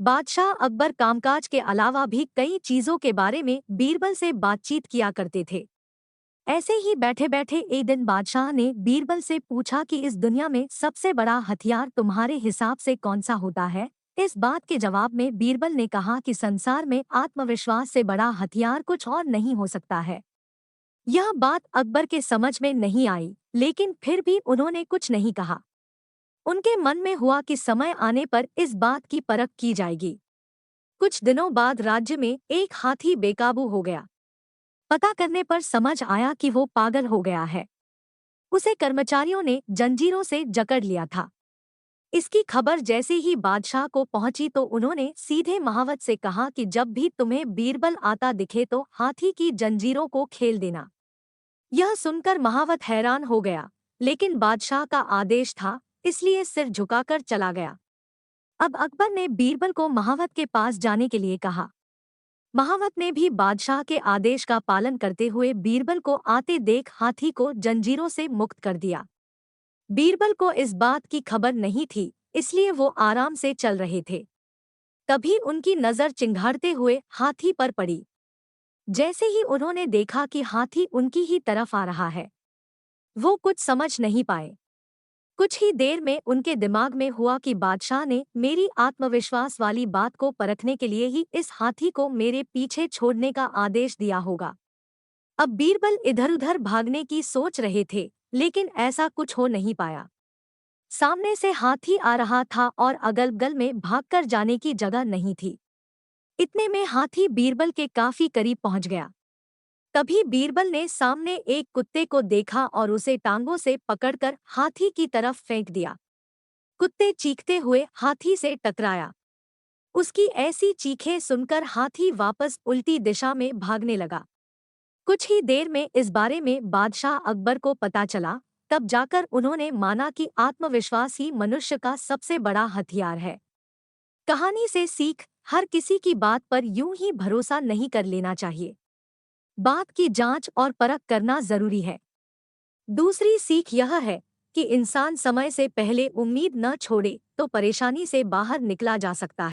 बादशाह अकबर कामकाज के अलावा भी कई चीजों के बारे में बीरबल से बातचीत किया करते थे। ऐसे ही बैठे बैठे एक दिन बादशाह ने बीरबल से पूछा कि इस दुनिया में सबसे बड़ा हथियार तुम्हारे हिसाब से कौन सा होता है। इस बात के जवाब में बीरबल ने कहा कि संसार में आत्मविश्वास से बड़ा हथियार कुछ और नहीं हो सकता है। यह बात अकबर के समझ में नहीं आई, लेकिन फिर भी उन्होंने कुछ नहीं कहा। उनके मन में हुआ कि समय आने पर इस बात की परख की जाएगी। कुछ दिनों बाद राज्य में एक हाथी बेकाबू हो गया। पता करने पर समझ आया कि वो पागल हो गया है। उसे कर्मचारियों ने जंजीरों से जकड़ लिया था। इसकी खबर जैसे ही बादशाह को पहुंची तो उन्होंने सीधे महावत से कहा कि जब भी तुम्हें बीरबल आता दिखे तो हाथी की जंजीरों को खेल देना। यह सुनकर महावत हैरान हो गया, लेकिन बादशाह का आदेश था, इसलिए सिर झुकाकर चला गया। अब अकबर ने बीरबल को महावत के पास जाने के लिए कहा। महावत ने भी बादशाह के आदेश का पालन करते हुए बीरबल को आते देख हाथी को जंजीरों से मुक्त कर दिया। बीरबल को इस बात की खबर नहीं थी, इसलिए वो आराम से चल रहे थे। तभी उनकी नजर चिंघाड़ते हुए हाथी पर पड़ी। जैसे ही उन्होंने देखा कि हाथी उनकी ही तरफ आ रहा है, वो कुछ समझ नहीं पाए। कुछ ही देर में उनके दिमाग में हुआ कि बादशाह ने मेरी आत्मविश्वास वाली बात को परखने के लिए ही इस हाथी को मेरे पीछे छोड़ने का आदेश दिया होगा। अब बीरबल इधर-उधर भागने की सोच रहे थे, लेकिन ऐसा कुछ हो नहीं पाया। सामने से हाथी आ रहा था और अगल-बगल में भागकर जाने की जगह नहीं थी। इतने में हाथी बीरबल के काफी करीब पहुंच गया। तभी बीरबल ने सामने एक कुत्ते को देखा और उसे टांगों से पकड़कर हाथी की तरफ फेंक दिया। कुत्ते चीखते हुए हाथी से टकराया। उसकी ऐसी चीखें सुनकर हाथी वापस उल्टी दिशा में भागने लगा। कुछ ही देर में इस बारे में बादशाह अकबर को पता चला। तब जाकर उन्होंने माना कि आत्मविश्वास ही मनुष्य का सबसे बड़ा हथियार है। कहानी से सीख, हर किसी की बात पर यूं ही भरोसा नहीं कर लेना चाहिए। बात की जांच और परख करना जरूरी है। दूसरी सीख यह है कि इंसान समय से पहले उम्मीद न छोड़े तो परेशानी से बाहर निकला जा सकता है।